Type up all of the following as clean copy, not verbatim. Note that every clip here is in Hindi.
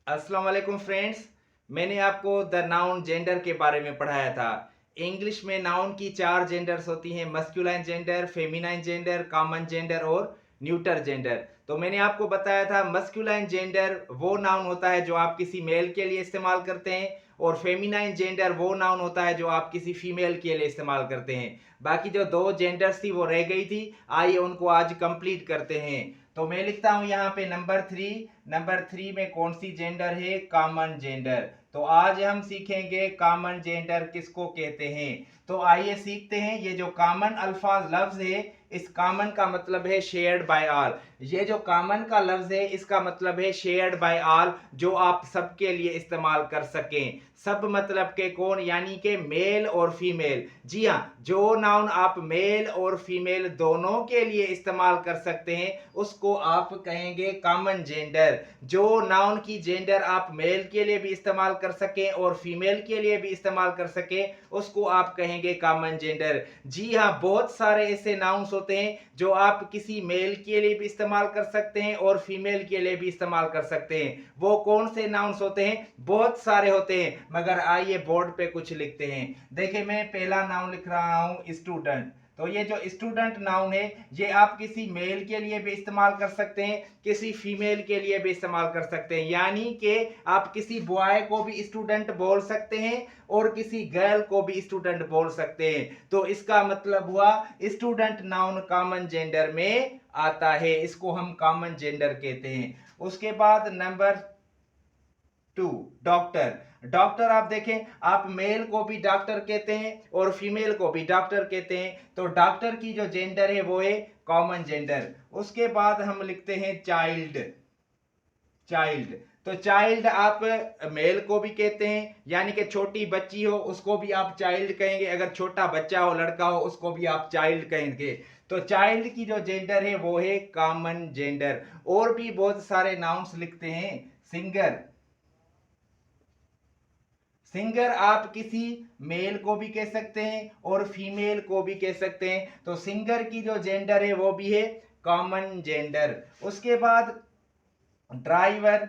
अस्सलाम वालेकुम फ्रेंड्स। मैंने आपको द नाउन जेंडर के बारे में पढ़ाया था। इंग्लिश में नाउन की चार जेंडर्स होती हैं: masculine gender, feminine gender, common gender और न्यूटर जेंडर। तो मैंने आपको बताया था मस्कुलाइन जेंडर वो नाउन होता है जो आप किसी मेल के लिए इस्तेमाल करते हैं, और फेमिनाइन जेंडर वो नाउन होता है जो आप किसी फीमेल के लिए इस्तेमाल करते हैं। बाकी जो दो जेंडर्स थी वो रह गई थी, आइए उनको आज कंप्लीट करते हैं। तो मैं लिखता हूं यहाँ पे नंबर 3 में कौन सी जेंडर है? Common gender. तो आज हम सीखेंगे कॉमन जेंडर किसको कहते हैं। तो आइए सीखते हैं। ये जो कॉमन अल्फाज लफ्ज है, इस कॉमन का मतलब है शेयर्ड बाय ऑल। ये जो कॉमन का लफ्ज है इसका मतलब है शेयर्ड बाय ऑल, जो आप सबके लिए इस्तेमाल कर सकें। सब मतलब के कौन? यानी कि मेल और फीमेल। जी हाँ, जो नाउन आप मेल और फीमेल दोनों के लिए इस्तेमाल कर सकते हैं उसको आप कहेंगे कॉमन जेंडर। जो नाउन की जेंडर आप मेल के लिए भी इस्तेमाल कर सकें और फीमेल के लिए भी इस्तेमाल कर सकें उसको आप कहेंगे कॉमन जेंडर। जी हाँ, बहुत सारे ऐसे नाउन्स होते हैं जो आप किसी मेल के लिए भी इस्तेमाल कर सकते हैं और फीमेल के लिए भी इस्तेमाल कर सकते हैं। वो कौन से नाउन्स होते हैं? बहुत सारे होते हैं, मगर आइए बोर्ड पे कुछ लिखते हैं। देखिए, मैं पहला नाउन लिख रहा हूं स्टूडेंट। तो ये जो स्टूडेंट नाउन है ये आप किसी मेल के लिए भी इस्तेमाल कर सकते हैं, किसी फीमेल के लिए भी इस्तेमाल कर सकते हैं। यानी कि आप किसी बॉय को भी स्टूडेंट बोल सकते हैं और किसी गर्ल को भी स्टूडेंट बोल सकते हैं। तो इसका मतलब हुआ स्टूडेंट नाउन कॉमन जेंडर में आता है, इसको हम कॉमन जेंडर कहते हैं। उसके बाद नंबर 2, डॉक्टर। डॉक्टर आप देखें, आप मेल को भी डॉक्टर कहते हैं और फीमेल को भी डॉक्टर कहते हैं। तो डॉक्टर की जो जेंडर है वो है कॉमन जेंडर। उसके बाद हम लिखते हैं चाइल्ड। तो चाइल्ड आप मेल को भी कहते हैं, यानी कि छोटी बच्ची हो उसको भी आप चाइल्ड कहेंगे, अगर छोटा बच्चा हो, लड़का हो, उसको भी आप चाइल्ड कहेंगे। तो चाइल्ड की जो जेंडर है वो है कॉमन जेंडर। और भी बहुत सारे नाउन्स लिखते हैं। सिंगर। सिंगर आप किसी मेल को भी कह सकते हैं और फीमेल को भी कह सकते हैं। तो सिंगर की जो जेंडर है वो भी है कॉमन जेंडर। उसके बाद ड्राइवर।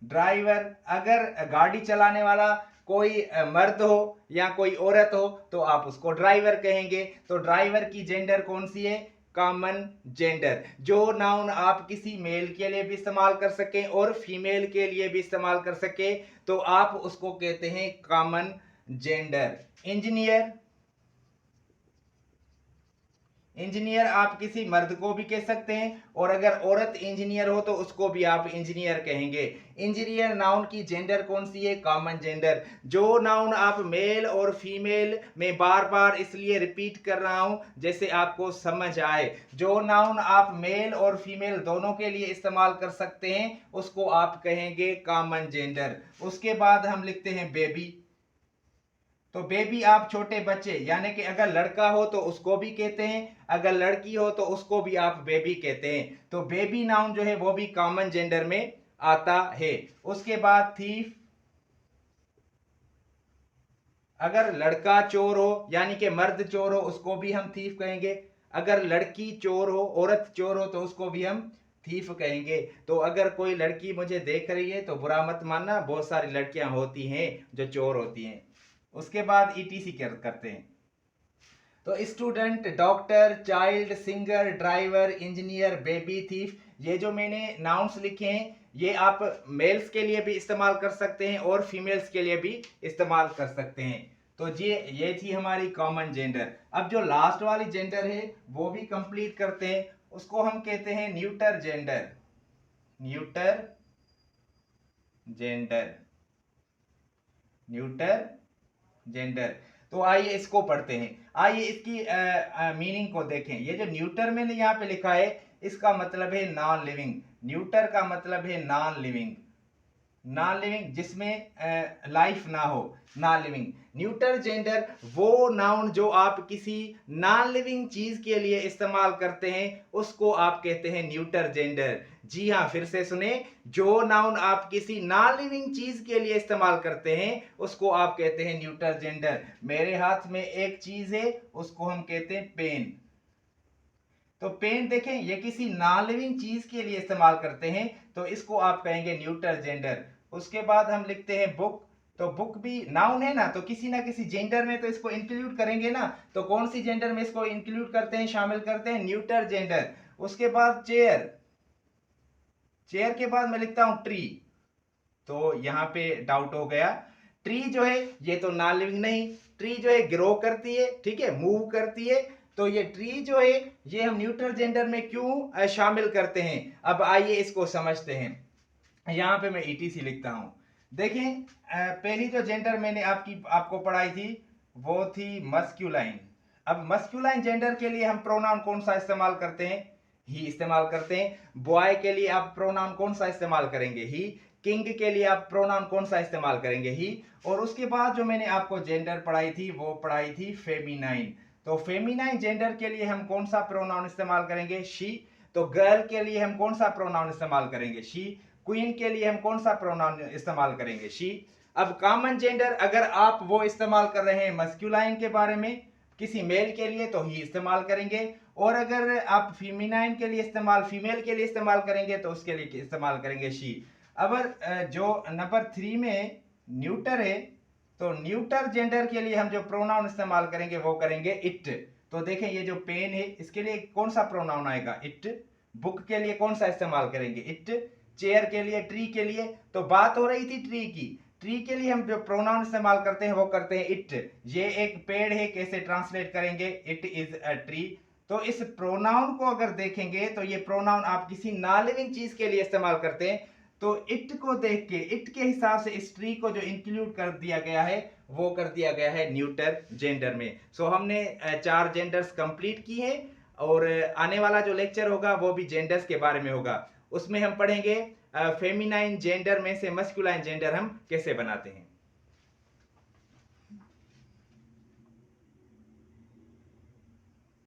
ड्राइवर अगर गाड़ी चलाने वाला कोई मर्द हो या कोई औरत हो तो आप उसको ड्राइवर कहेंगे। तो ड्राइवर की जेंडर कौन सी है? Common gender. जो नाउन आप किसी मेल के लिए भी इस्तेमाल कर सकें और फीमेल के लिए भी इस्तेमाल कर सके तो आप उसको कहते हैं कॉमन जेंडर। इंजीनियर। इंजीनियर आप किसी मर्द को भी कह सकते हैं और अगर औरत इंजीनियर हो तो उसको भी आप इंजीनियर कहेंगे। इंजीनियर नाउन की जेंडर कौन सी है? Common gender. जो नाउन आप मेल और फीमेल में बार बार इसलिए रिपीट कर रहा हूं जैसे आपको समझ आए, जो नाउन आप मेल और फीमेल दोनों के लिए इस्तेमाल कर सकते हैं उसको आप कहेंगे कॉमन जेंडर। उसके बाद हम लिखते हैं बेबी। तो बेबी आप छोटे बच्चे, यानी कि अगर लड़का हो तो उसको भी कहते हैं, अगर लड़की हो तो उसको भी आप बेबी कहते हैं। तो बेबी नाउन जो है वो भी कॉमन जेंडर में आता है। उसके बाद थीफ। अगर लड़का चोर हो यानी कि मर्द चोर हो उसको भी हम थीफ कहेंगे। अगर लड़की चोर हो, औरत चोर हो तो उसको भी हम थीफ कहेंगे। तो अगर कोई लड़की मुझे देख रही है तो बुरा मत मानना, बहुत सारी लड़कियां होती हैं जो चोर होती हैं। उसके बाद ईटीसी करते हैं। तो student, doctor, child, singer, driver, engineer, baby, thief, ये जो मैंने नाउन्स लिखे हैं ये आप मेल्स के लिए भी इस्तेमाल कर सकते हैं और फीमेल्स के लिए भी इस्तेमाल कर सकते हैं। तो ये थी हमारी कॉमन जेंडर। अब जो लास्ट वाली जेंडर है वो भी कंप्लीट करते हैं। उसको हम कहते हैं neuter gender. Neuter gender. Neuter gender. तो आइए इसको पढ़ते हैं। आइए इसकी मीनिंग को देखें। ये जो न्यूटर मैंने यहाँ पे लिखा है इसका मतलब है नॉन लिविंग। न्यूटर का मतलब है नॉन लिविंग। नॉन लिविंग जिसमें लाइफ ना हो, नॉन लिविंग। न्यूटर जेंडर वो नाउन जो आप किसी नॉन लिविंग चीज के लिए इस्तेमाल करते हैं उसको आप कहते हैं न्यूटर जेंडर। जी हाँ, फिर से सुने। जो नाउन आप किसी नॉन लिविंग चीज के लिए इस्तेमाल करते हैं उसको आप कहते हैं न्यूटर जेंडर। मेरे हाथ में एक चीज है उसको हम कहते हैं पेन। तो पेन देखें, ये किसी नॉन लिविंग चीज के लिए इस्तेमाल करते हैं, तो इसको आप कहेंगे न्यूट्रल जेंडर। उसके बाद हम लिखते हैं बुक, तो बुक भी नाउन है ना, तो किसी ना किसी जेंडर में तो इसको इंक्लूड करेंगे ना, तो कौन सी जेंडर में इसको इंक्लूड करते हैं, शामिल करते हैं, न्यूट्रल जेंडर। उसके बाद चेयर, चेयर के बाद मैं लिखता हूं ट्री, तो यहां पे डाउट हो गया। ट्री जो है ये तो नॉन लिविंग नहीं, ट्री जो है ग्रो करती है, ठीक है, मूव करती है, तो ये ट्री जो है ये हम न्यूट्रल जेंडर में क्यों शामिल करते हैं। अब आइए इसको समझते हैं। यहां पे मैं ईटीसी लिखता हूं। देखें, पहली जो जेंडर मैंने आपको पढ़ाई थी वो थी मस्क्यूलाइन। अब मस्क्यूलाइन जेंडर के लिए हम प्रोनाउन कौन सा इस्तेमाल करते हैं, ही इस्तेमाल करते हैं। बॉय के लिए आप प्रोनाउन कौन सा इस्तेमाल करेंगे, ही। किंग के लिए आप प्रोनाउन कौन सा इस्तेमाल करेंगे, ही। और उसके बाद जो मैंने आपको जेंडर पढ़ाई थी वो पढ़ाई थी फेमिनाइन। तो फेमिनाइन जेंडर के लिए हम कौन सा प्रोनाउन इस्तेमाल करेंगे, शी। तो गर्ल के लिए हम कौन सा प्रोनाउन इस्तेमाल करेंगे, शी। क्वीन के लिए हम कौन सा प्रोनाउन इस्तेमाल करेंगे, शी। अब कॉमन जेंडर अगर आप वो इस्तेमाल कर रहे हैं मस्कुलाइन के बारे में, किसी मेल के लिए, तो ही इस्तेमाल करेंगे। और अगर आप फीमिनाइन के लिए इस्तेमाल, फीमेल के लिए इस्तेमाल करेंगे तो उसके लिए इस्तेमाल करेंगे शी। अब जो नंबर 3 में न्यूटर है, तो न्यूटर जेंडर के लिए हम जो प्रोनाउन इस्तेमाल करेंगे वो करेंगे इट। तो देखें ये जो पेन है इसके लिए कौन सा प्रोनाउन आएगा, इट। बुक के लिए कौन सा इस्तेमाल करेंगे, इट। चेयर के लिए, ट्री के लिए, तो बात हो रही थी ट्री की, ट्री के लिए हम जो प्रोनाउन इस्तेमाल करते हैं वो करते हैं इट। ये एक पेड़ है, कैसे ट्रांसलेट करेंगे, इट इज अ ट्री। तो इस प्रोनाउन को अगर देखेंगे तो ये प्रोनाउन आप किसी नॉन लिविंग चीज के लिए इस्तेमाल करते हैं, तो इट को देख के, इट के हिसाब से इस ट्री को जो इंक्लूड कर दिया गया है वो कर दिया गया है न्यूटर जेंडर में। सो हमने 4 जेंडर्स कंप्लीट किए हैं, और आने वाला जो लेक्चर होगा वो भी जेंडर्स के बारे में होगा। उसमें हम पढ़ेंगे फेमिनाइन जेंडर में से मस्कुलाइन जेंडर हम कैसे बनाते हैं।